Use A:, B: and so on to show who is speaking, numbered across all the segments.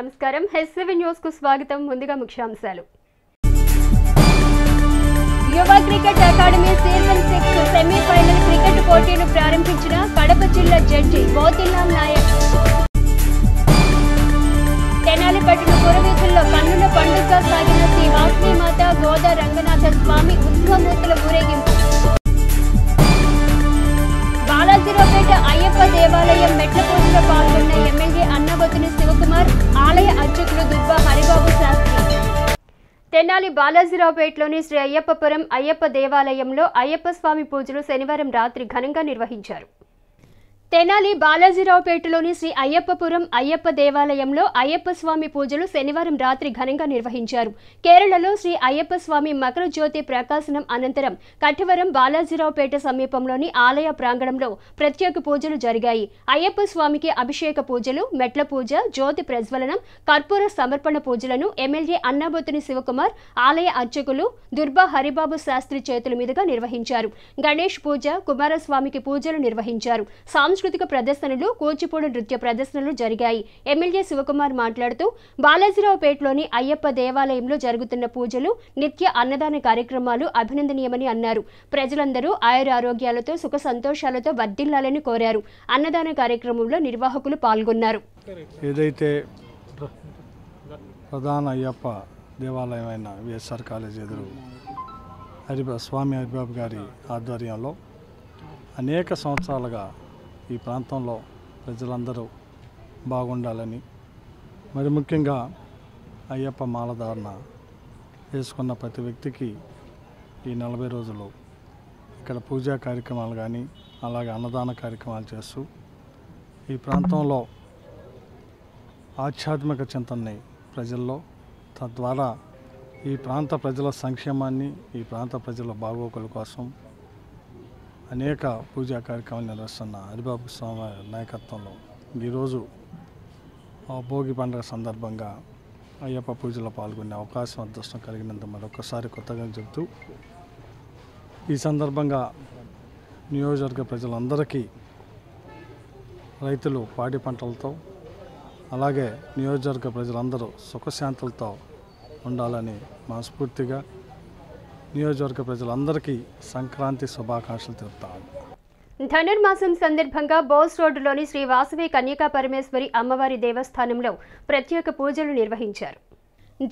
A: నమస్కారం హెస్సీవీ న్యూస్ కు స్వాగతం ముందుగా ముఖ్యాంశాలు యువ cricket academy season 6 semifinal cricket పోటీను ప్రారంభించిన కడప జిల్లా జడ్జి మోతీలాల్ నాయక్ తెనాలి పట్టణ పురవీధుల్లో కన్నుల పండుగగా సాగిన శ్రీ వాసవి మాత గోదా రంగనాథ స్వామి ఉత్సవమూర్తుల ఊరేగింపు బాలాజీరావుపేట అయ్యప్ప దేవాలయం మెట్ల పూజలో పాల్గొన్న ఎమ్మెల్యే అన్నబోతుని శివకుమార్ ఆలయ అర్చకులు దుర్బా హరిబాబు శాస్త్రి తెనాలి బాలాజీరావుపేటలోని శ్రీ అయ్యప్పపురం అయ్యప్ప దేవాలయంలో అయ్యప్ప స్వామి పూజలు శనివారం రాత్రి ఘనంగా నిర్వహించారు. తెనాలి బాలాజీరావుపేటలోని శ్రీ అయ్యప్పపురం అయ్యప్ప దేవాలయంలో అయ్యప్ప స్వామి పూజలు శనివారం రాత్రి ఘనంగా నిర్వహించారు. కేరళలో శ్రీ అయ్యప్ప స్వామి మకర జ్యోతి ప్రకాశనం అనంతరం కఠవరం బాలాజీరావుపేట సమీపంలోని ఆలయ ప్రాంగణంలో ప్రత్యేక పూజలు జరిగాయి. అయ్యప్ప స్వామికి అభిషేక పూజలు, మెట్ల పూజ, జ్యోతి ప్రజ్వలనం, కర్పూర సమర్పణ పూజలను ఎమ్మెల్యే అన్నాబోతుని శివకుమార్, ఆలయ అర్చకులు దుర్బా హరిబాబు శాస్త్రి చేతుల మీదుగా నిర్వహించారు. గణేష్ పూజ, కుమారస్వామికి పూజలు నిర్వహించారు. సాంస్కృతిక ప్రదర్శనలు, కూచిపూడి నృత్య ప్రదర్శనలు జరిగాయి. ఎమ్మెల్యే శివకుమార్ మాట్లాడుతూ బాలాజీరావుపేటలోని అయ్యప్ప దేవాలయంలో జరుగుతున్న పూజలు, నిత్య అన్నదాన కార్యక్రమాలు అభినందనీయమని అన్నారు. ప్రజలందరూ ఆయురారోగ్యాలతో సుఖ సంతోషాలతో వర్ధిల్లాలని కోరారు. అన్నదాన కార్యక్రమంలో నిర్వాహకులు పాల్గొన్నారు.
B: ఏదైతే ప్రధాన అయ్యప్ప దేవాలయమైన విఎస్ఆర్ కాలేజ్ ఎదురు స్వామి హరిబాబు గారి ఆధ్వర్యంలో అనేక సంవత్సరాలుగా ఈ ప్రాంతంలో ప్రజలందరూ బాగుండాలని, మరి ముఖ్యంగా అయ్యప్ప మాలధారణ వేసుకున్న ప్రతి వ్యక్తికి ఈ 40 రోజులు ఇక్కడ పూజా కార్యక్రమాలు కానీ అలాగే అన్నదాన కార్యక్రమాలు చేస్తూ ఈ ప్రాంతంలో ఆధ్యాత్మిక చింతనని ప్రజల్లో, తద్వారా ఈ ప్రాంత ప్రజల సంక్షేమాన్ని, ఈ ప్రాంత ప్రజల బాగోగుల కోసం అనేక పూజా కార్యక్రమాలు నిర్వహిస్తున్న హరిబాబు స్వామి నాయకత్వంలో ఈరోజు భోగి పండుగ సందర్భంగా అయ్యప్ప పూజలో పాల్గొనే అవకాశం, అదృష్టం కలిగినందుకు మరొకసారి కొత్తగా చెబుతూ ఈ సందర్భంగా నియోజకవర్గ ప్రజలందరికీ రైతులు పాడి పంటలతో అలాగే నియోజకవర్గ ప్రజలందరూ సుఖశాంతులతో ఉండాలని మనస్ఫూర్తిగా నియోజకవర్గ ప్రజలందరికీ సంక్రాంతి శుభాకాంక్షలు తెలుపుతాను.
A: ధనుర్మాసం సందర్భంగా బోస్ రోడ్డులోని శ్రీ వాసవి కన్యకా పరమేశ్వరి అమ్మవారి దేవస్థానంలో ప్రత్యేక పూజలు నిర్వహించారు.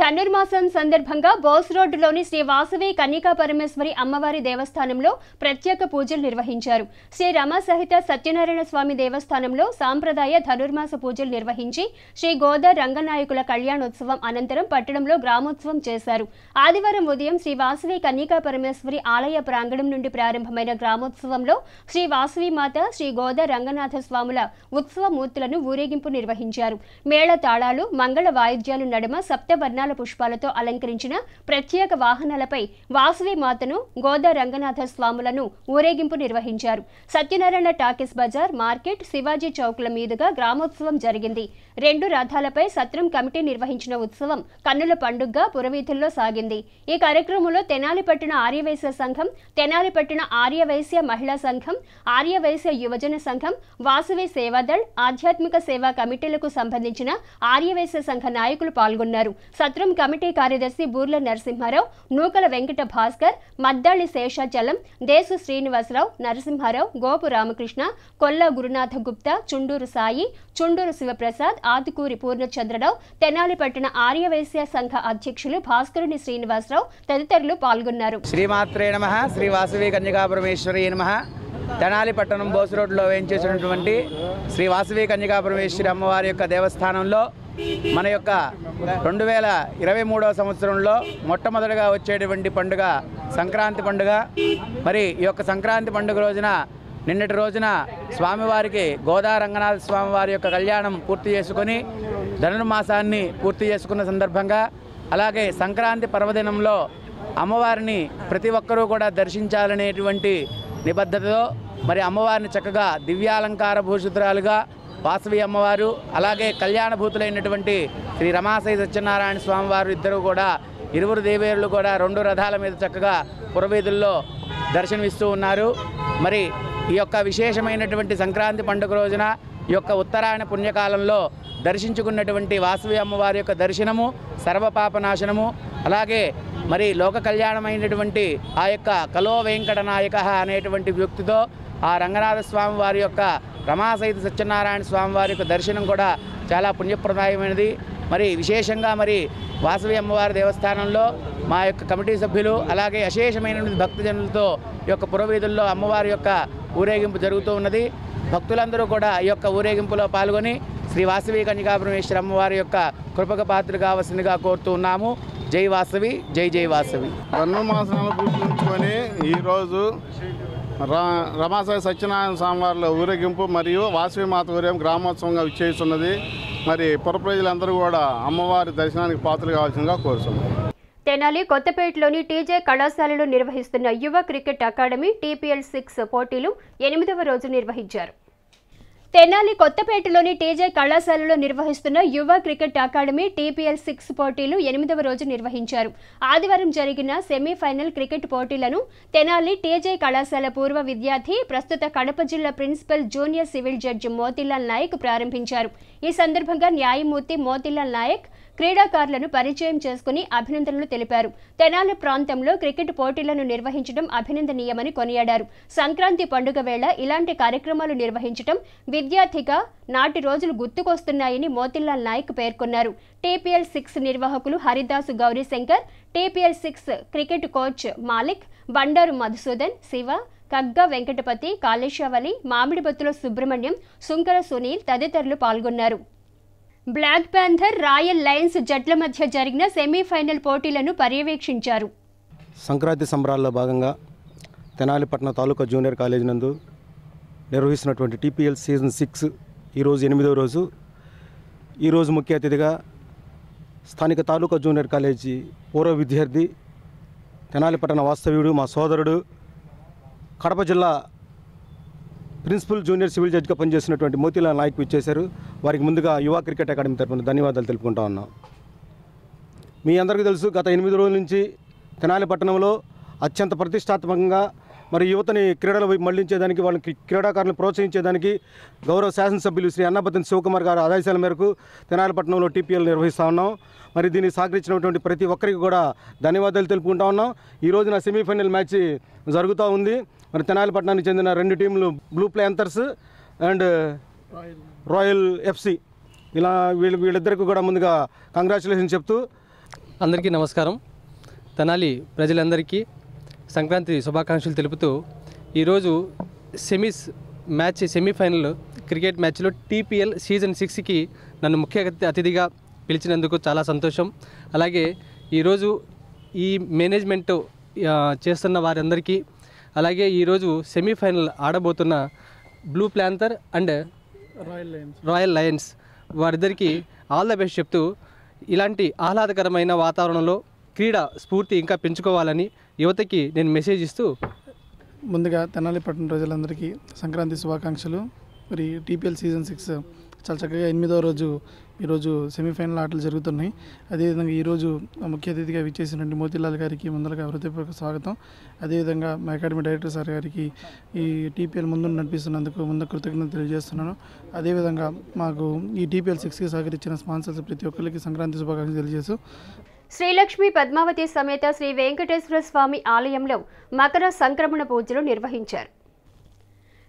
A: ధనుర్మాసం సందర్భంగా బోస్ రోడ్డులోని శ్రీ వాసవి కన్యకా పరమేశ్వరి అమ్మవారి దేవస్థానంలో ప్రత్యేక పూజలు నిర్వహించారు. శ్రీ రమ సహిత సత్యనారాయణ స్వామి దేవస్థానంలో సాంప్రదాయ ధనుర్మాస పూజలు నిర్వహించి శ్రీ గోదా రంగనాయకుల కళ్యాణోత్సవం అనంతరం పట్టణంలో గ్రామోత్సవం చేశారు. ఆదివారం ఉదయం శ్రీ వాసవి కన్యకా పరమేశ్వరి ఆలయ ప్రాంగణం నుండి ప్రారంభమైన గ్రామోత్సవంలో శ్రీ వాసవి మాత, శ్రీ గోదా రంగనాథ స్వాముల ఉత్సవమూర్తులను ఊరేగింపు నిర్వహించారు. మేళ తాళాలు, మంగళ వాయిద్యాలు నడుమ సప్తవర్ణాల పుష్పాలతో అలంకరించిన ప్రత్యేక వాహనాలపై వాసవి మాతను, గోదా రంగనాథ స్వాములను ఊరేగింపు నిర్వహించారు. సత్యనారాయణ టాకీస్ బజార్, మార్కెట్, శివాజీ చౌక్ల మీదుగా గ్రామోత్సవం జరిగింది. 2 రథాలపై సత్రం కమిటీ నిర్వహించిన ఉత్సవం కన్నుల పండుగగా పురవీధుల్లో సాగింది. ఈ కార్యక్రమంలో తెనాలి పట్టణ ఆర్యవైశ్య సంఘం, తెనాలి పట్టణ ఆర్యవైశ్య మహిళా సంఘం, ఆర్యవైశ్య యువజన సంఘం, వాసవి సేవాదళ్, ఆధ్యాత్మిక సేవా కమిటీలకు సంబంధించిన ఆర్యవైశ్య సంఘ నాయకులు పాల్గొన్నారు. సత్రం కమిటీ కార్యదర్శి బూర్ల నరసింహారావు, నూకల వెంకట భాస్కర్, మద్దాళి శేషాచలం, దేశు శ్రీనివాసరావు, నరసింహారావు, గోపు రామకృష్ణ, కొల్లా గురునాథ గుప్తా, చుండూరు సాయి, చుండూరు శివప్రసాద్, ఆదుకూరి పూర్ణచంద్రరావు, తెనాలి పట్టణ ఆర్యవైశ్య సంఘ అధ్యక్షులు భాస్కరుని శ్రీనివాసరావు తదితరులు పాల్గొన్నారు.
C: శ్రీమాత్రే నమః. శ్రీ వాసవి కన్యకా పరమేశ్వరి నమః. తెనాలి పట్టణం బోస్ రోడ్లో వేయించేసినటువంటి శ్రీ వాసవి కన్యకా పరమేశ్వరి అమ్మవారి యొక్క దేవస్థానంలో మన యొక్క 2023వ సంవత్సరంలో మొట్టమొదటిగా వచ్చేటువంటి పండుగ సంక్రాంతి పండుగ. మరి ఈ యొక్క సంక్రాంతి పండుగ రోజున, నిన్నటి రోజున స్వామివారికి గోదా రంగనాథ స్వామివారి యొక్క కళ్యాణం పూర్తి చేసుకొని ధనుర్మాసాన్ని పూర్తి చేసుకున్న సందర్భంగా, అలాగే సంక్రాంతి పర్వదినంలో అమ్మవారిని ప్రతి ఒక్కరూ కూడా దర్శించాలనేటువంటి నిబద్ధతతో మరి అమ్మవారిని చక్కగా దివ్యాలంకార భూషితురాలుగా వాసవి అమ్మవారు, అలాగే కళ్యాణభూతులైనటువంటి శ్రీ రమాసై సత్యనారాయణ స్వామివారు ఇద్దరు కూడా, ఇరువురు దేవేరులు కూడా 2 రథాల మీద చక్కగా పురవీధుల్లో దర్శనమిస్తూ ఉన్నారు. మరి ఈ యొక్క విశేషమైనటువంటి సంక్రాంతి పండుగ రోజున ఈ యొక్క ఉత్తరాయణ పుణ్యకాలంలో దర్శించుకున్నటువంటి వాసవి అమ్మవారి యొక్క దర్శనము సర్వపాపనాశనము, అలాగే మరి లోక కళ్యాణమైనటువంటి ఆ యొక్క కలో వెంకటనాయక అనేటువంటి వ్యక్తితో ఆ రంగనాథ స్వామి వారి యొక్క రమాసహిత సత్యనారాయణ స్వామి వారి యొక్క దర్శనం కూడా చాలా పుణ్యప్రదాయమైనది. మరి విశేషంగా మరి వాసవి అమ్మవారి దేవస్థానంలో మా యొక్క కమిటీ సభ్యులు అలాగే అశేషమైనటువంటి భక్తజనులతో ఈ యొక్క పురవీధుల్లో అమ్మవారి యొక్క ఊరేగింపు జరుగుతూ ఉన్నది. భక్తులందరూ కూడా ఈ యొక్క ఊరేగింపులో పాల్గొని శ్రీ వాసవి కన్యకాపరమేశ్వరి అమ్మవారి యొక్క కృపక పాత్రలు కావాల్సిందిగా కోరుతూ ఉన్నాము. జై వాసవి, జై జై వాసవి.
D: ధనుర్మాసాలను పూజించుకొని ఈరోజు రమాసాయి సత్యనారాయణ స్వామివారిలో ఊరేగింపు మరియు వాసవి మాత ఊరేగింపు గ్రామోత్సవంగా విచ్చేస్తున్నది. మరి పుర ప్రజలందరూ కూడా అమ్మవారి దర్శనానికి పాత్రలు కావాల్సిందిగా కోరుతున్నారు.
A: తెనాలి కొత్తపేటలోని టీజే కళాశాలలో నిర్వహిస్తున్న యువ క్రికెట్ అకాడమీ TPL 6 పోటీలు 8వ రోజు నిర్వహించారు. తెనాలి కొత్తపేటలోని టీజే కళాశాలలో నిర్వహిస్తున్న యువ క్రికెట్ అకాడమీ TPL 6 పోటీలు 8వ రోజు నిర్వహించారు. ఆదివారం జరిగిన సెమీఫైనల్ క్రికెట్ పోటీలను తెనాలి టీజే కళాశాల పూర్వ విద్యార్థి, ప్రస్తుత కడప జిల్లా principal junior civil judge Motilal Nayak ప్రారంభించారు. ఈ సందర్భంగా న్యాయమూర్తి మోతీలాల్ నాయక్ క్రీడాకారులను పరిచయం చేసుకుని అభినందనలు తెలిపారు. తెనాలి ప్రాంతంలో క్రికెట్ పోటీలను నిర్వహించడం అభినందనీయమని కొనియాడారు. సంక్రాంతి పండుగ వేళ ఇలాంటి కార్యక్రమాలు నిర్వహించడం విద్యార్థిగా నాటి రోజులు గుర్తుకొస్తున్నాయని మోతీలాల్ నాయక్ పేర్కొన్నారు. TPL 6 నిర్వాహకులు Haridasu Gowrishankar, TPL 6 cricket coach Malik, Bandaru Madhusudan, Shiva, Kagga Venkatapathi, Kaleswali, Mamidibattula Subrahmanyam, Sunkara Sunil తదితరులు పాల్గొన్నారు. బ్లాక్ ప్యాంథర్, రాయల్ లయన్స్ జట్ల మధ్య జరిగిన సెమీఫైనల్ పోటీలను పర్యవేక్షించారు.
E: సంక్రాంతి సంబరాల్లో భాగంగా తెనాలి పట్టణ తాలూకా జూనియర్ కాలేజీ నందు నిర్వహిస్తున్నటువంటి TPL సీజన్ 6 ఈరోజు 8వ రోజు. ఈరోజు ముఖ్య అతిథిగా స్థానిక తాలూకా జూనియర్ కాలేజీ పూర్వ విద్యార్థి, తెనాలి పట్టణ వాస్తవ్యుడు, మా సోదరుడు, కడప జిల్లా ప్రిన్సిపల్ జూనియర్ సివిల్ జడ్జిగా పనిచేస్తున్నటువంటి మోతీలాల్ నాయక్ ఇచ్చేశారు. వారికి ముందుగా యువ క్రికెట్ అకాడమీ తరఫున ధన్యవాదాలు తెలుపుకుంటా ఉన్నాం. మీ అందరికీ తెలుసు, గత 8 రోజుల నుంచి తెనాలి పట్టణంలో అత్యంత ప్రతిష్టాత్మకంగా మరి యువతని క్రీడల వైపు మళ్లించేదానికి, వాళ్ళకి క్రీడాకారులను ప్రోత్సహించేదానికి గౌరవ శాసనసభ్యులు శ్రీ అన్నపతిని శివకుమార్ గారి ఆదేశాల మేరకు తెనాలి పట్టణంలో TPL నిర్వహిస్తూ ఉన్నాం. మరి దీన్ని సహకరించినటువంటి ప్రతి ఒక్కరికి కూడా ధన్యవాదాలు తెలుపుకుంటా ఉన్నాం. ఈ రోజున సెమీఫైనల్ మ్యాచ్ జరుగుతూ ఉంది. మరి తెనాలి పట్టణానికి చెందిన 2 టీంలు blue Panthers and royal FC, ఇలా వీళ్ళిద్దరికి కూడా ముందుగా కంగ్రాచులేషన్ చెప్తూ
F: అందరికీ నమస్కారం. తెనాలి ప్రజలందరికీ సంక్రాంతి శుభాకాంక్షలు తెలుపుతూ ఈరోజు సెమీఫైనల్ క్రికెట్ మ్యాచ్లో TPL సీజన్ 6కి నన్ను ముఖ్య అతిథిగా పిలిచినందుకు చాలా సంతోషం. అలాగే ఈరోజు ఈ మేనేజ్మెంట్ చేస్తున్న వారందరికీ, అలాగే ఈరోజు సెమీఫైనల్ ఆడబోతున్న blue panther and royal lions వారిద్దరికీ ఆల్ ద బెస్ట్ చెప్తూ, ఇలాంటి ఆహ్లాదకరమైన వాతావరణంలో క్రీడా స్ఫూర్తి ఇంకా పెంచుకోవాలని యువతకి నేను మెసేజ్ ఇస్తూ,
G: ముందుగా తెనాలి పట్టణ ప్రజలందరికీ సంక్రాంతి శుభాకాంక్షలు. మరి TPL సీజన్ 6 చాలా చక్కగా 8వ రోజు ఈరోజు సెమీఫైనల్ ఆటలు జరుగుతున్నాయి. అదేవిధంగా ఈరోజు ముఖ్య అతిథిగా విచ్చేసినటువంటి మోతీలాల్ గారికి ముందుగా హృదయపూర్వక స్వాగతం. అదేవిధంగా మా అకాడమీ డైరెక్టర్ సార్ గారికి ఈ TPL ముందు నడిపిస్తున్నందుకు కృతజ్ఞతలు తెలియజేస్తున్నాను. అదేవిధంగా మాకు ఈ TPL 6కి సహకరించిన స్పాన్సర్స్ ప్రతి ఒక్కరికి సంక్రాంతి శుభాకాంక్షలు తెలియజేస్తూ,
A: శ్రీలక్ష్మి పద్మావతి సమేత శ్రీ వెంకటేశ్వర స్వామి ఆలయంలో మకర సంక్రమణ పూజలు నిర్వహించారు.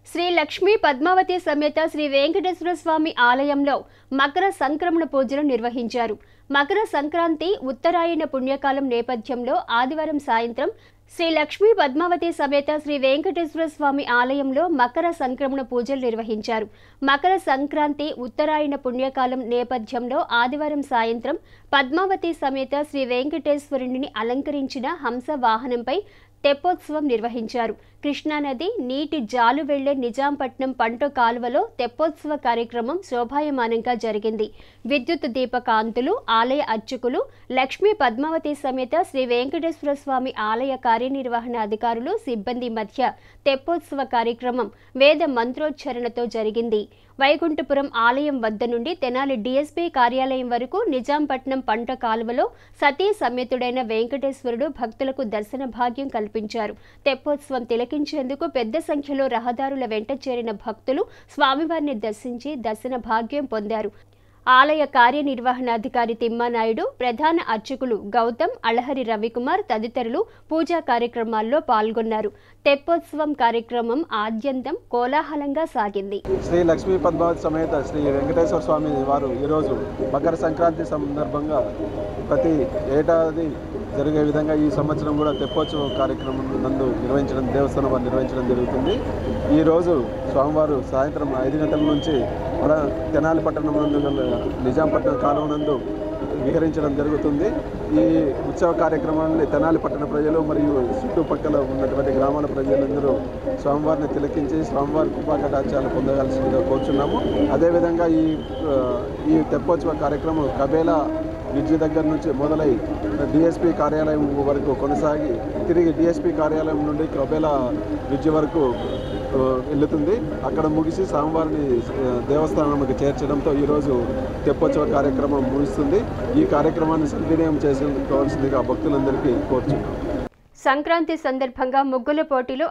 A: శ్రీ లక్ష్మీ పద్మావతి సమేత శ్రీ వెంకటేశ్వర స్వామి ఆలయంలో మకర సంక్రమణ పూజలు నిర్వహించారు. మకర సంక్రాంతి ఉత్తరాయణ పుణ్యకాలం నేపథ్యంలో ఆదివారం సాయంత్రం శ్రీ లక్ష్మీ పద్మావతి సమేత శ్రీ వెంకటేశ్వర స్వామి ఆలయంలో మకర సంక్రమణ పూజలు నిర్వహించారు. మకర సంక్రాంతి ఉత్తరాయణ పుణ్యకాలం నేపథ్యంలో ఆదివారం సాయంత్రం పద్మావతి సమేత శ్రీ వెంకటేశ్వరుని అలంకరించిన హంస వాహనంపై తెప్పోత్సవం నిర్వహించారు. కృష్ణానది నీటి జాలు వెళ్లే నిజాంపట్నం పంట కాలువలో తెప్పోత్సవ కార్యక్రమం శోభాయమానంగా జరిగింది. విద్యుత్ దీప కాంతులు, ఆలయ అర్చకులు, లక్ష్మీ పద్మావతి సమేత శ్రీ వెంకటేశ్వర స్వామి ఆలయ కార్యనిర్వహణ అధికారులు, సిబ్బంది మధ్య తెప్పోత్సవ కార్యక్రమం వేద మంత్రోచ్చరణతో జరిగింది. వైకుంఠపురం ఆలయం వద్ద నుండి తెనాలి DSP కార్యాలయం వరకు నిజాంపట్నం పంట కాలువలో సతీ సమేతుడైన వెంకటేశ్వరుడు భక్తులకు దర్శన భాగ్యం కల్పించారు. తెప్పోత్సవం తిలకించేందుకు పెద్ద సంఖ్యలో రహదారుల వెంట చేరిన భక్తులు స్వామివారిని దర్శించి దర్శన భాగ్యం పొందారు. ఆలయ కార్యనిర్వహణాధికారి తిమ్మానాయుడు, ప్రధాన అర్చకులు గౌతమ్, అళహరి రవికుమార్ తదితరులు పూజా కార్యక్రమాల్లో పాల్గొన్నారు. తెప్పోత్సవం కార్యక్రమం ఆద్యంతం కోలాహలంగా సాగింది.
E: శ్రీ లక్ష్మీ పద్మావతి సమేత శ్రీ వెంకటేశ్వర స్వామి వారు ఈరోజు మకర సంక్రాంతి సందర్భంగా ప్రతి ఏడాది జరిగే విధంగా ఈ సంవత్సరం కూడా తెప్పోత్సవం కార్యక్రమం నందు దేవస్థానం వారు నిర్వహించడం జరుగుతుంది. ఈరోజు స్వామివారు సాయంత్రం 5 గంటల నుంచి తెనాలి పట్టణం నందు నిజాంపట్నం కాలువ నందు విహరించడం జరుగుతుంది. ఈ ఉత్సవ కార్యక్రమాన్ని తెనాలి పట్టణ ప్రజలు మరియు చుట్టుపక్కల ఉన్నటువంటి గ్రామాల ప్రజలందరూ స్వామివారిని తిలకించి స్వామివారి కృపాకటాక్షాలు పొందవలసిందిగా కోరుచున్నాము. అదేవిధంగా ఈ తెప్పోత్సవ కార్యక్రమం కబేలా బ్రిడ్జి దగ్గర నుంచి మొదలై డిఎస్పీ కార్యాలయం వరకు కొనసాగి తిరిగి డిఎస్పీ కార్యాలయం నుండి కబేలా బ్రిడ్జి వరకు వెళ్తుంది. అక్కడ ముగిసి స్వామివారిని దేవస్థానానికి చేర్చడంతో ఈరోజు తెప్పోత్సవ కార్యక్రమం ముగిస్తుంది. ఈ కార్యక్రమాన్ని సద్వినియోగం చేసుకోవాల్సిందిగా భక్తులందరికీ కోరుచున్నాం.
A: సంక్రాంతి సందర్భంగా ముగ్గుల పోటీలు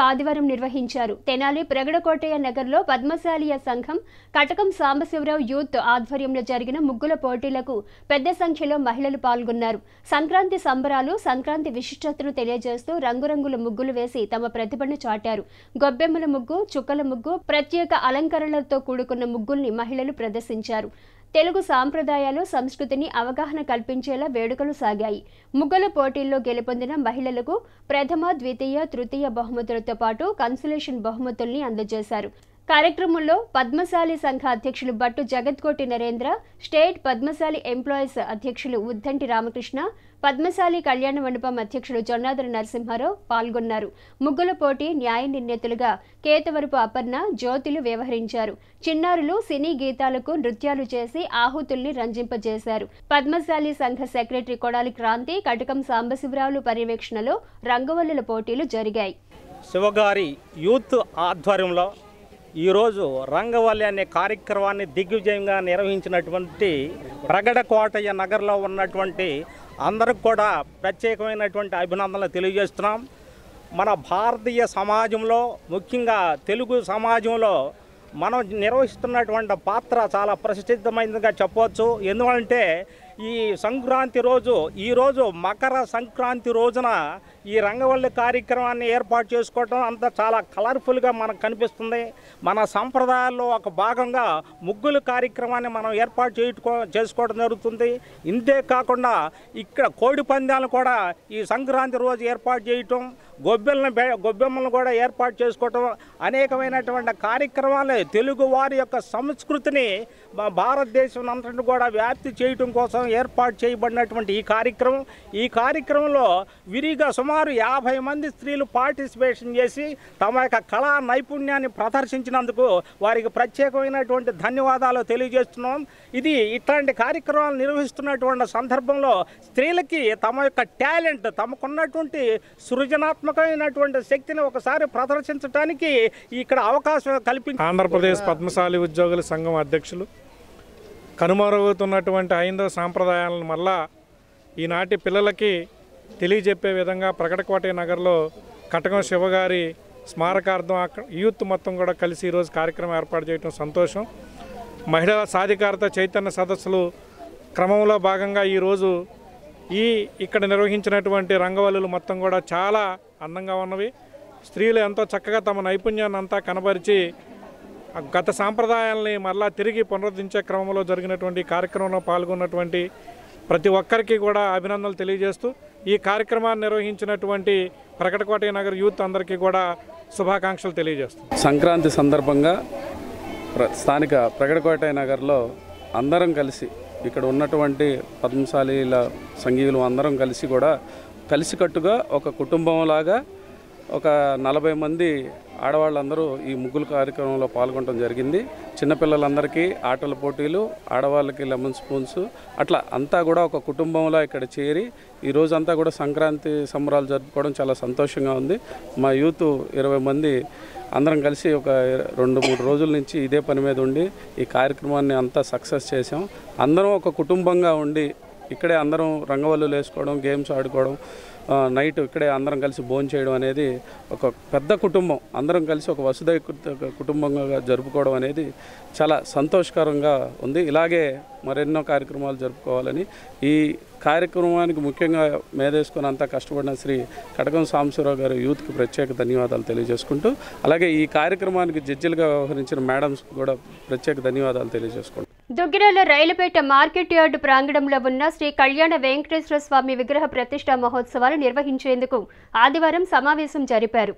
A: ఆదివారం నిర్వహించారు. తెనాలి ప్రగడకోటయ్య నగర్లో పద్మశాలియ సంఘం కటకం సాంబశివరావు యూత్ ఆధ్వర్యంలో జరిగిన ముగ్గుల పోటీలకు పెద్ద సంఖ్యలో మహిళలు పాల్గొన్నారు. సంక్రాంతి సంబరాలు, సంక్రాంతి విశిష్టతను తెలియజేస్తూ రంగురంగుల ముగ్గులు వేసి తమ ప్రతిభను చాటారు. గొబ్బెమ్మల ముగ్గు, చుక్కల ముగ్గు, ప్రత్యేక అలంకరణలతో కూడుకున్న ముగ్గుల్ని మహిళలు ప్రదర్శించారు. తెలుగు సాంప్రదాయాలు, సంస్కృతిని అవగాహన కల్పించేలా వేడుకలు సాగాయి. ముగ్గుల పోటీల్లో గెలుపొందిన మహిళలకు ప్రథమ, ద్వితీయ, తృతీయ బహుమతులతో పాటు కన్సలేషన్ బహుమతుల్ని అందజేశారు. కార్యక్రమంలో పద్మశాలి సంఘ అధ్యక్షులు బట్టు జగత్కోటి నరేంద్ర, స్టేట్ పద్మశాలి ఎంప్లాయీస్ అధ్యక్షులు ఉద్దంటి రామకృష్ణ, పద్మశాలి కళ్యాణ మండపం అధ్యక్షులు జొన్నాద్రి నరసింహారావు పాల్గొన్నారు. ముగ్గుల పోటీ న్యాయ నిర్ణేతలుగా కేతవరపు అపర్ణ, జ్యోతిలు వ్యవహరించారు. చిన్నారులు సినీ గీతాలకు నృత్యాలు చేసి ఆహుతుల్ని రంజింపజేశారు. పద్మశాలి సంఘ సెక్రటరీ కొడాలి క్రాంతి, కటకం సాంబశివరావులు పర్యవేక్షణలో రంగవల్లుల పోటీలు జరిగాయి.
H: శివగారి యూత్ ఆధ్వర్యంలో ఈరోజు రంగవల్లి అనే కార్యక్రమాన్ని దిగ్విజయంగా నిర్వహించినటువంటి ప్రగడకోటయ్య నగర్లో ఉన్నటువంటి అందరికి కూడా ప్రత్యేకమైనటువంటి అభినందనలు తెలియజేస్తున్నాం. మన భారతీయ సమాజంలో, ముఖ్యంగా తెలుగు సమాజంలో మనం నిర్వహిస్తున్నటువంటి పాత్ర చాలా ప్రసిద్ధమైనదిగా చెప్పవచ్చు. ఎందుకంటే ఈ సంక్రాంతి రోజు, ఈరోజు మకర సంక్రాంతి రోజున ఈ రంగవల్లి కార్యక్రమాన్ని ఏర్పాటు చేసుకోవడం అంతా చాలా కలర్ఫుల్గా మనకు కనిపిస్తుంది. మన సంప్రదాయాల్లో ఒక భాగంగా ముగ్గుల కార్యక్రమాన్ని మనం ఏర్పాటు చేసుకోవడం జరుగుతుంది. ఇంతే కాకుండా ఇక్కడ కోడి పందాలను కూడా ఈ సంక్రాంతి రోజు ఏర్పాటు చేయటం, గొబ్బెమ్మలను కూడా ఏర్పాటు చేసుకోవటం, అనేకమైనటువంటి కార్యక్రమాలు తెలుగు వారి యొక్క సంస్కృతిని భారతదేశం అంతటి కూడా వ్యాప్తి చేయటం కోసం ఏర్పాటు చేయబడినటువంటి ఈ కార్యక్రమంలో విరిగా సుమారు 50 మంది స్త్రీలు పార్టిసిపేషన్ చేసి తమ యొక్క కళా నైపుణ్యాన్ని ప్రదర్శించినందుకు వారికి ప్రత్యేకమైనటువంటి ధన్యవాదాలు తెలియజేస్తున్నాం. ఇది ఇట్లాంటి కార్యక్రమాలు నిర్వహిస్తున్నటువంటి సందర్భంలో స్త్రీలకి తమ యొక్క టాలెంట్, తమకున్నటువంటి సృజనాత్మకమైనటువంటి శక్తిని ఒకసారి ప్రదర్శించడానికి ఇక్కడ అవకాశం కల్పించారు.
I: ఆంధ్రప్రదేశ్ పద్మశాలి ఉద్యోగుల సంఘం అధ్యక్షులు కనుమరుగుతున్నటువంటి హైందవ సాంప్రదాయాలను మళ్ళా ఈనాటి పిల్లలకి తెలియజెప్పే విధంగా ప్రగడకోటయ్య నగర్లో కటకం శివగారి స్మారకార్థం యూత్ మొత్తం కూడా కలిసి ఈరోజు కార్యక్రమం ఏర్పాటు చేయడం సంతోషం. మహిళా సాధికారత చైతన్య సదస్సులు క్రమంలో భాగంగా ఈరోజు ఇక్కడ నిర్వహించినటువంటి రంగవల్లులు మొత్తం కూడా చాలా అందంగా ఉన్నవి. స్త్రీలు ఎంతో చక్కగా తమ నైపుణ్యాన్ని అంతా కనబరిచి గత సాంప్రదాయాలని మరలా తిరిగి పునరుద్ధరించే క్రమంలో జరిగినటువంటి కార్యక్రమంలో పాల్గొన్నటువంటి ప్రతి ఒక్కరికి కూడా అభినందనలు తెలియజేస్తూ ఈ కార్యక్రమాన్ని నిర్వహించినటువంటి ప్రగడకోటయ్య నగర్ యూత్ అందరికీ కూడా శుభాకాంక్షలు తెలియజేస్తాం.
J: సంక్రాంతి సందర్భంగా స్థానిక ప్రగడకోటయ్య నగర్లో అందరం కలిసి ఇక్కడ ఉన్నటువంటి పద్మశాలీల సంఘీయులు అందరం కలిసి కూడా కలిసికట్టుగా ఒక కుటుంబంలాగా ఒక 40 మంది ఆడవాళ్ళందరూ ఈ ముగ్గుల కార్యక్రమంలో పాల్గొనడం జరిగింది. చిన్నపిల్లలందరికీ ఆటల పోటీలు, ఆడవాళ్ళకి లెమన్ స్పూన్స్, అట్లా అంతా కూడా ఒక కుటుంబంలో ఇక్కడ చేరి ఈ రోజంతా కూడా సంక్రాంతి సంబరాలు జరుపుకోవడం చాలా సంతోషంగా ఉంది. మా యూత్ 20 మంది అందరం కలిసి ఒక 2-3 రోజుల నుంచి ఇదే పని మీద ఉండి ఈ కార్యక్రమాన్ని అంతా సక్సెస్ చేసాం. అందరం ఒక కుటుంబంగా ఉండి ఇక్కడే అందరం రంగవల్లులు వేసుకోవడం, గేమ్స్ ఆడుకోవడం, నైట్ ఇక్కడే అందరం కలిసి భోజనం చేయడం అనేది ఒక పెద్ద కుటుంబం అందరం కలిసి ఒక వసుదైక కుటుంబంగా జరుపుకోవడం అనేది చాలా సంతోషకరంగా ఉంది. ఇలాగే మరెన్నో కార్యక్రమాలు జరుపుకోవాలని ఈ కార్యక్రమానికి ముఖ్యంగా మేధేసుకొని అంతా కష్టపడిన శ్రీ కటకం సాంబశివరావు గారు యూత్కి ప్రత్యేక ధన్యవాదాలు తెలియజేసుకుంటూ, అలాగే ఈ కార్యక్రమానికి జడ్జిలుగా వ్యవహరించిన మేడమ్స్ కూడా ప్రత్యేక ధన్యవాదాలు తెలియజేసుకుంటూ
A: దుగ్గిరాల రైలుపేట మార్కెట్ యార్డు ప్రాంగణంలో ఉన్న శ్రీ కళ్యాణ వెంకటేశ్వర స్వామి విగ్రహ ప్రతిష్ఠా మహోత్సవాలు నిర్వహించేందుకు ఆదివారం సమావేశం జరిపారు.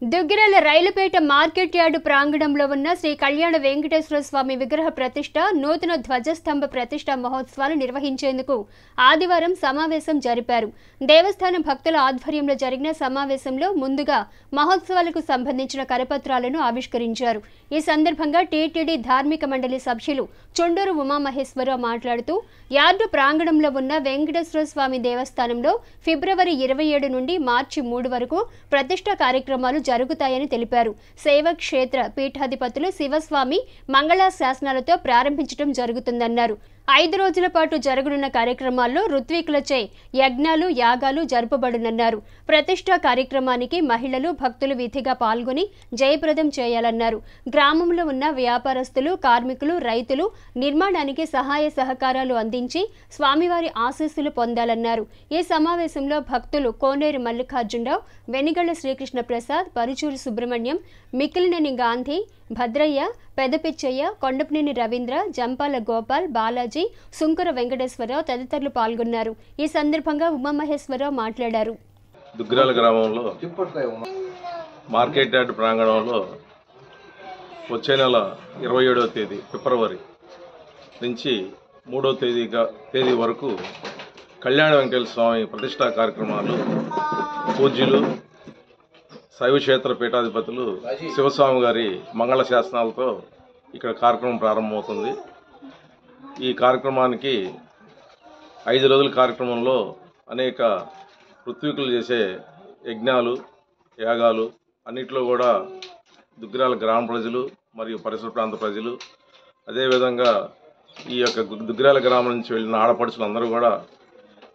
A: దుగ్గిరాల రైలుపేట మార్కెట్ యార్డు ప్రాంగణంలో ఉన్న శ్రీ కళ్యాణ వెంకటేశ్వర స్వామి విగ్రహ ప్రతిష్ఠ నూతన ధ్వజస్తంభ ప్రతిష్ఠా మహోత్సవాలు నిర్వహించేందుకు ఆదివారం సమావేశం జరిపారు. దేవస్థానం భక్తుల ఆధ్వర్యంలో జరిగిన సమావేశంలో ముందుగా మహోత్సవాలకు సంబంధించిన కరపత్రాలను ఆవిష్కరించారు. ఈ సందర్భంగా టీటీడీ ధార్మిక మండలి సభ్యులు చుండూరు ఉమామహేశ్వరరావు మాట్లాడుతూ యార్డు ప్రాంగణంలో ఉన్న వెంకటేశ్వర స్వామి దేవస్థానంలో ఫిబ్రవరి 27 నుండి మార్చి 3 వరకు ప్రతిష్ఠా కార్యక్రమాలు జరుగుతాయని తెలిపారు. సేవ క్షేత్ర పీఠాధిపతులు శివస్వామి మంగళ శాసనాలతో ప్రారంభించడం జరుగుతుందన్నారు. 5 రోజుల పాటు జరగనున్న కార్యక్రమాల్లో ఋత్వికులచే యజ్ఞాలు యాగాలు జరుపబడునన్నారు. ప్రతిష్ఠా కార్యక్రమానికి మహిళలు భక్తులు విధిగా పాల్గొని జయప్రదం చేయాలన్నారు. గ్రామంలో ఉన్న వ్యాపారస్తులు కార్మికులు రైతులు నిర్మాణానికి సహాయ సహకారాలు అందించి స్వామివారి ఆశీస్సులు పొందాలన్నారు. ఈ సమావేశంలో భక్తులు కోనేరు మల్లికార్జునరావు, వెనిగళ్ల శ్రీకృష్ణ ప్రసాద్, పరుచూరు సుబ్రహ్మణ్యం, మిక్కిలినేని గాంధీ, భద్రయ్య, పెదపిచ్చయ్య, కొండపనేని రవీంద్ర, జంపాల గోపాల్, బాలాజీ, సుంకర వెంకటేశ్వరరావు తదితరులు పాల్గొన్నారు. ఈ సందర్భంగా ఉమామహేశ్వరరావు మాట్లాడారు.
K: దుగ్గిరాల గ్రామంలో మార్కెట్ యార్డ్ ప్రాంగణంలో వచ్చే నెల 27వ తేదీ ఫిబ్రవరి నుంచి 3వ తేదీ వరకు కళ్యాణ వెంకటేశ్వర స్వామి ప్రతిష్ఠా కార్యక్రమాలు పూజ్యులు శైవక్షేత్ర పీఠాధిపతులు శివస్వామి గారి మంగళ శాసనాలతో ఇక్కడ కార్యక్రమం ప్రారంభమవుతుంది. ఈ కార్యక్రమానికి 5 రోజుల కార్యక్రమంలో అనేక ఋత్వికులు చేసే యజ్ఞాలు యాగాలు అన్నిట్లో కూడా దుగ్గిరాల గ్రామ ప్రజలు మరియు పరిసర ప్రాంత ప్రజలు, అదేవిధంగా ఈ యొక్క దుగ్గిరాల గ్రామం నుంచి వెళ్ళిన ఆడపడుచులు అందరూ కూడా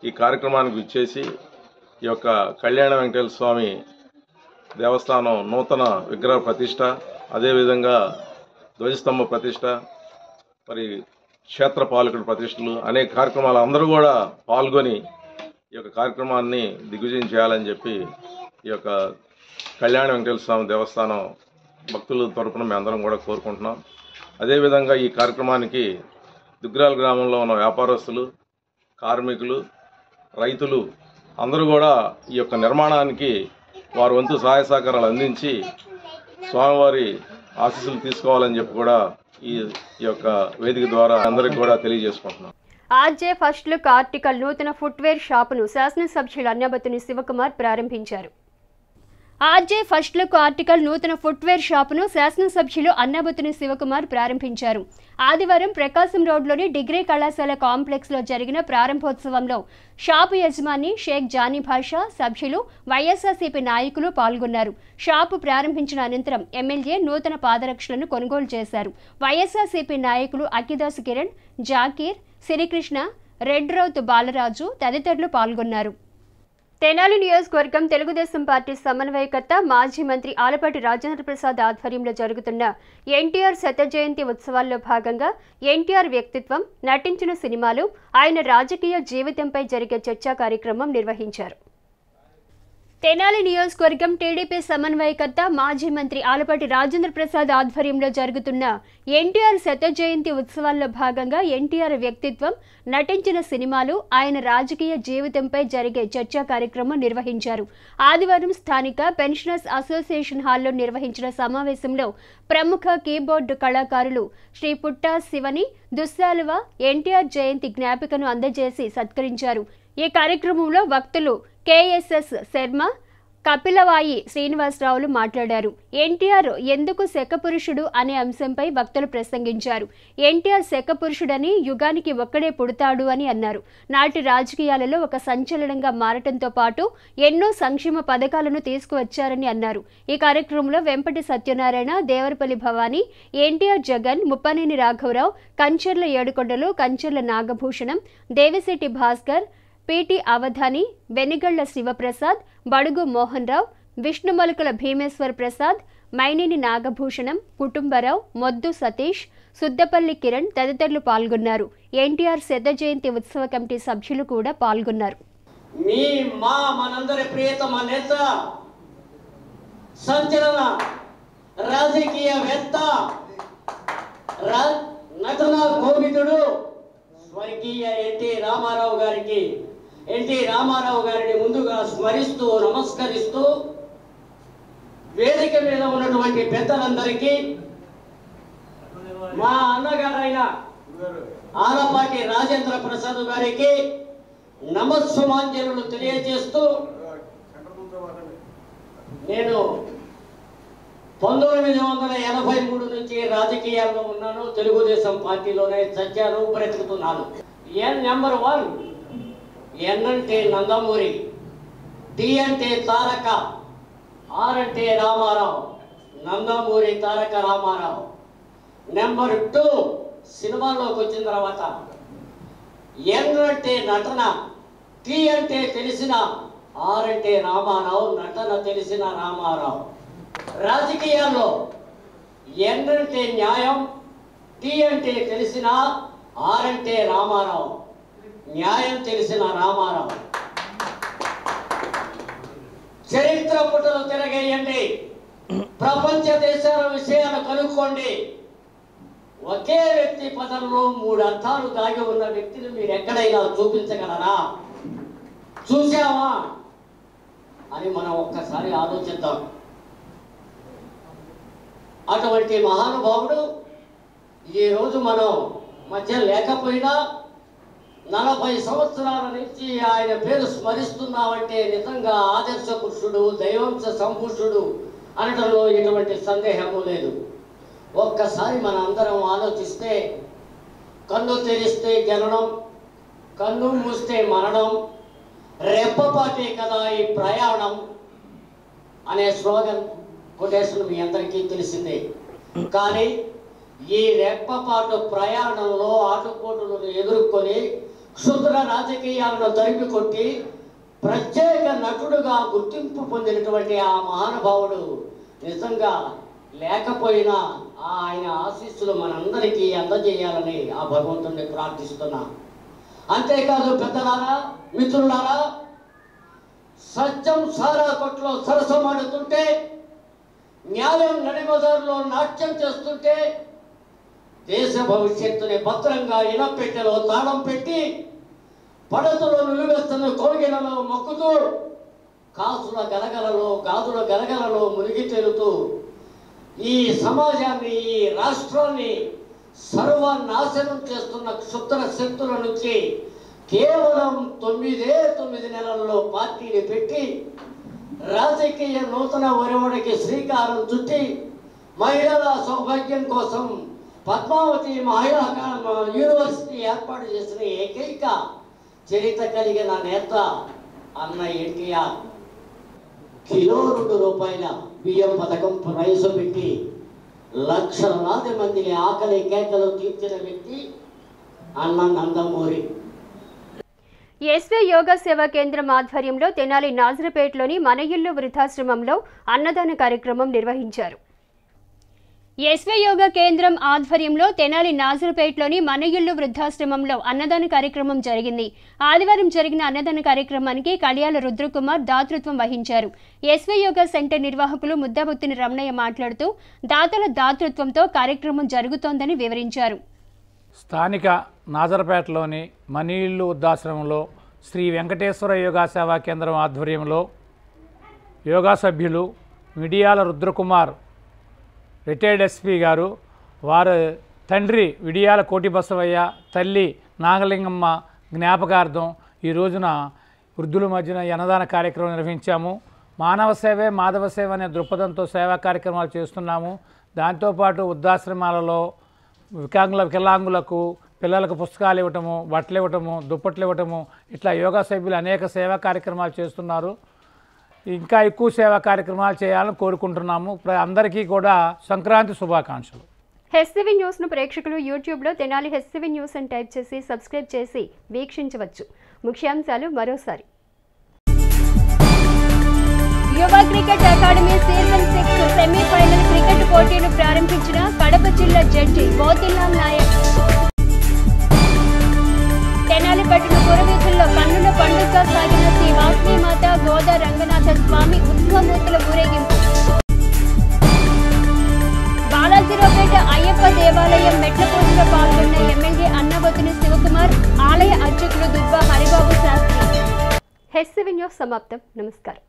K: ఈ కార్యక్రమానికి విచ్చేసి ఈ యొక్క కళ్యాణ వెంకటేశ్వర స్వామి దేవస్థానం నూతన విగ్రహ ప్రతిష్ట, అదేవిధంగా ధ్వజస్తంభ ప్రతిష్ట, మరి క్షేత్ర పాలకుడి ప్రతిష్టలు అనేక కార్యక్రమాలు అందరూ కూడా పాల్గొని ఈ యొక్క కార్యక్రమాన్ని దిగ్విజయం చేయాలని చెప్పి ఈ యొక్క కళ్యాణ వెంకటేశ్వర స్వామి దేవస్థానం భక్తుల తరపున మేము అందరం కూడా కోరుకుంటున్నాం. అదేవిధంగా ఈ కార్యక్రమానికి దుగ్గిరాల గ్రామంలో ఉన్న వ్యాపారస్తులు కార్మికులు రైతులు అందరూ కూడా ఈ యొక్క నిర్మాణానికి వారి వంతు సహాయ సహకారాలు అందించి స్వామివారి ఆశీస్సులు తీసుకోవాలని చెప్పి కూడా ఈ యొక్క వేదిక ద్వారా అందరికీ కూడా తెలియజేసుకుంటున్నాం.
A: ఆర్జే ఫస్ట్ లుక్ ఆర్టికల్ నూతన ఫుట్వేర్ షాపును శాసనసభ్యులు అన్నబత్తుని శివకుమార్ ప్రారంభించారు. ఆర్జే ఫస్ట్ లుక్ ఆర్టికల్ నూతన ఫుట్వేర్ షాపును శాసనసభ్యులు అన్నబత్తుని శివకుమార్ ప్రారంభించారు. ఆదివారం ప్రకాశం రోడ్లోని డిగ్రీ కళాశాల కాంప్లెక్స్లో జరిగిన ప్రారంభోత్సవంలో షాపు యజమాని షేక్ జానీ భాషా, సభ్యులు, వైఎస్ఆర్సీపీ నాయకులు పాల్గొన్నారు. షాపు ప్రారంభించిన అనంతరం ఎమ్మెల్యే నూతన పాదరక్షలను కొనుగోలు చేశారు. వైఎస్ఆర్సీపీ నాయకులు అకిదాసు కిరణ్, జాకీర్, శ్రీకృష్ణ, రెడ్ రౌత్ బాలరాజు తదితరులు పాల్గొన్నారు. తెనాలి నియోజకవర్గం తెలుగుదేశం పార్టీ సమన్వయకర్త మాజీ మంత్రి ఆలపాటి రాజేంద్ర ప్రసాద్ ఆధ్వర్యంలో జరుగుతున్న ఎన్టీఆర్ శత జయంతి ఉత్సవాల్లో భాగంగా ఎన్టీఆర్ వ్యక్తిత్వం, నటించిన సినిమాలు, ఆయన రాజకీయ జీవితంపై జరిగే చర్చా కార్యక్రమం నిర్వహించారు. తెనాలి నియోజకవర్గం టీడీపీ సమన్వయకర్త మాజీ మంత్రి ఆలపాటి రాజేంద్ర ప్రసాద్ ఆధ్వర్యంలో జరుగుతున్న ఎన్టీఆర్ శత జయంతి ఉత్సవాల్లో భాగంగా ఎన్టీఆర్ వ్యక్తిత్వం, నటించిన సినిమాలు, ఆయన రాజకీయ జీవితంపై జరిగే చర్చా కార్యక్రమం నిర్వహించారు. ఆదివారం స్థానిక పెన్షనర్స్ అసోసియేషన్ హాల్లో నిర్వహించిన సమావేశంలో ప్రముఖ కీబోర్డు కళాకారులు శ్రీ పుట్టా శివని దుస్సాలువ ఎన్టీఆర్ జయంతి జ్ఞాపికను అందజేసి సత్కరించారు. ఈ కార్యక్రమంలో వక్తలు కేఎస్ఎస్ శర్మ, కపిలవాయి శ్రీనివాసరావులు మాట్లాడారు. ఎన్టీఆర్ ఎందుకు శకపురుషుడు అనే అంశంపై వక్తలు ప్రసంగించారు. ఎన్టీఆర్ శకపురుషుడని, యుగానికి ఒక్కడే పుడతాడు అని అన్నారు. నాటి రాజకీయాలలో ఒక సంచలనంగా మారటంతో పాటు ఎన్నో సంక్షేమ పథకాలను తీసుకువచ్చారని అన్నారు. ఈ కార్యక్రమంలో వెంపటి సత్యనారాయణ, దేవరపల్లి భవానీ, ఎన్టీఆర్ జగన్, ముప్పనేని రాఘవరావు, కంచర్ల ఏడుకొండలు, కంచర్ల నాగభూషణం, దేవిశెట్టి భాస్కర్, పిటి అవధాని, వెనిగళ్ల శివప్రసాద్, బడుగు మోహన్ రావు, విష్ణుమలుకుల భీమేశ్వర్ ప్రసాద్, మైనేని నాగభూషణం, కుటుంబరావు, మొద్దు సతీష్, సుద్దపల్లి కిరణ్ తదితరులు పాల్గొన్నారు. ఎన్టీఆర్ శత జయంతి ఉత్సవ కమిటీ సభ్యులు కూడా పాల్గొన్నారు.
L: మనందరి ప్రియతమ నేత, సంచలన రాజకీయవేత్త, నటన కోవిదుడు స్వర్గీయ ఎన్టీ రామారావు గారిని ముందుగా స్మరిస్తూ నమస్కరిస్తూ వేదిక మీద ఉన్నటువంటి పెద్దలందరికీ, మా అన్నగారైన ఆలపాటి రాజేంద్ర ప్రసాద్ గారికి నమస్సుమాంజలు తెలియజేస్తూ, నేను 1983 నుంచి రాజకీయాల్లో ఉన్నాను. తెలుగుదేశం పార్టీలోనే చచ్చాను, బ్రతుకుతున్నాను. నెంబర్ 1 ఎన్ అంటే నందమూరి, టి అంటే తారక, ఆర్ అంటే రామారావు, నందమూరి తారక రామారావు. నెంబర్ 2 సినిమాల్లోకి వచ్చిన తర్వాత ఎన్ అంటే నటన, టి అంటే తెలిసిన, ఆర్ అంటే రామారావు, నటన తెలిసిన రామారావు. రాజకీయాల్లో ఎన్ అంటే న్యాయం, టి అంటే తెలిసిన, ఆర్ అంటే రామారావు, న్యాయం తెలిసిన రామారావు. చరిత్ర పుటలు తిరగేయండి, ప్రపంచ దేశాల విషయాలు కనుక్కోండి. ఒకే వ్యక్తి పదంలో 3 అర్థాలు దాగి ఉన్న వ్యక్తిని మీరు ఎక్కడైనా చూపించగలరా? చూసావా అని మనం ఒక్కసారి ఆలోచిద్దాం. అటువంటి మహానుభావుడు ఈరోజు మనం మధ్య లేకపోయినా 40 సంవత్సరాల నుంచి ఆయన పేరు స్మరిస్తున్నామంటే నిజంగా ఆదర్శ పురుషుడు, దైవంశ సంభూషుడు అనడంలో ఎటువంటి సందేహము లేదు. ఒక్కసారి మన అందరం ఆలోచిస్తే, కన్ను తెరిస్తే జననం, కన్ను మూస్తే మరణం, రెప్పపాటే కదా ఈ ప్రయాణం అనే స్లోగన్ కొటేషన్ మీ అందరికీ తెలిసిందే. కానీ ఈ రెప్పపాటు ప్రయాణంలో ఆటుపోటులను ఎదుర్కొని క్షుద్ర రాజకీయాలను తరిమి కొట్టి ప్రత్యేక నటుడుగా గుర్తింపు పొందినటువంటి ఆ మహానుభావుడు నిజంగా లేకపోయినా ఆయన ఆశీస్సులు మనందరికీ అందజేయాలని ఆ భగవంతుడిని ప్రార్థిస్తున్నా. అంతేకాదు పెద్దలారా, మిత్రులారా, సత్యం సారా కొట్లో సరసమాడుతుంటే, న్యాయం నడిబజారులో నాట్యం చేస్తుంటే, దేశ భవిష్యత్తుని భద్రంగా ఇనపెట్టెలో తాళం పెట్టి పడతలో నిలువెస్తున్న కోగిలలో మొక్కుతూ, కాసుల గలగలలో గాజుల గలగలలో మునిగి తేలుతూ ఈ సమాజాన్ని, ఈ రాష్ట్రాన్ని సర్వనాశనం చేస్తున్న క్షుద్ర శక్తుల నుంచి కేవలం 9 నెలల్లో పార్టీని పెట్టి రాజకీయ నూతన ఒరవడికి శ్రీకారం చుట్టి మహిళల సౌభాగ్యం కోసం పద్మావతి మహిళా యూనివర్సిటీ ఏర్పాటు చేసిన ఏకైక చరిత్ర కలిగిన నేత అన్న ఎన్టీఆర్. కిలో 2 రూపాయల బియ్యం పథకం ప్రవేశపెట్టి లక్షలాది మందిని ఆకలి కేకలు తీర్చిన వ్యక్తి అన్న నందమూరి.
A: ఎస్వే యోగా సేవా కేంద్రం ఆధ్వర్యంలో తెనాలి నాజరపేటలోని మన ఇల్లు వృద్ధాశ్రమంలో అన్నదాన కార్యక్రమం నిర్వహించారు. ఎస్వే యోగా కేంద్రం ఆధ్వర్యంలో తెనాలి నాజరపేటలోని మన ఇల్లు వృద్ధాశ్రమంలో అన్నదాన కార్యక్రమం జరిగింది. ఆదివారం జరిగిన అన్నదాన కార్యక్రమానికి కళ్యాల రుద్రకుమార్ దాతృత్వం వహించారు. ఎస్వే యోగా సెంటర్ నిర్వాహకులు ముద్దాబుత్తిని రమణయ్య మాట్లాడుతూ దాతల దాతృత్వంతో కార్యక్రమం జరుగుతోందని వివరించారు.
M: స్థానిక నాజరపేటలోని మన ఇల్లు వృద్ధాశ్రమంలో శ్రీ వెంకటేశ్వర యోగా సేవా కేంద్రం ఆధ్వర్యంలో యోగా సభ్యులు విడియాల రుద్రకుమార్ రిటైర్డ్ ఎస్పీ గారు, వారి తండ్రి విడియాల కోటి బసవయ్య, తల్లి నాగలింగమ్మ జ్ఞాపకార్థం ఈ రోజున వృద్ధుల మధ్యన అన్నదాన కార్యక్రమం నిర్వహించాము. మానవ సేవే మాధవ సేవ అనే దృక్పథంతో సేవా కార్యక్రమాలు చేస్తున్నాము. దాంతోపాటు వృద్ధాశ్రమాలలో వికలాంగులకు పిల్లలకు పుస్తకాలు ఇవ్వటము, బట్టలు ఇవ్వటము, దుప్పట్లు ఇవ్వటము, ఇట్లా యోగా సభ్యులు అనేక సేవా కార్యక్రమాలు చేస్తున్నారు. ఇంకా ఎక్కువ సేవా కార్యక్రమాలు చేయాలని కోరుకుంటున్నాము. అందరికీ కూడా సంక్రాంతి శుభాకాంక్షలు.
A: హెచ్సివి న్యూస్ను ప్రేక్షకులు యూట్యూబ్లో తెనాలి హెచ్సివి న్యూస్ అని టైప్ చేసి సబ్స్క్రైబ్ చేసి వీక్షించవచ్చు. ముఖ్యాంశాలు మరోసారి. యువ cricket academy season 6 semifinal cricket పోటీలు ప్రారంభించిన కడప జిల్లా జడ్జి మోతీలాల్ నాయక్. తెనాలి పట్టణ పురవీధుల్లో కన్నుల పండుగగా సాగిన శ్రీ వాసవి మాత గోదా రంగనాథ స్వామి ఉత్సవమూర్తుల ఊరేగింపు. బాలాజీరావుపేట అయ్యప్ప దేవాలయం మెట్ల పూజలో పాల్గొన్న ఎమ్మెల్యే అన్నబొత్తుని శివకుమార్, ఆలయ అర్చకులు దుబ్బా హరిబాబు శాస్త్రి. హెచ్సివి న్యూస్ సమాప్తం. నమస్కారం.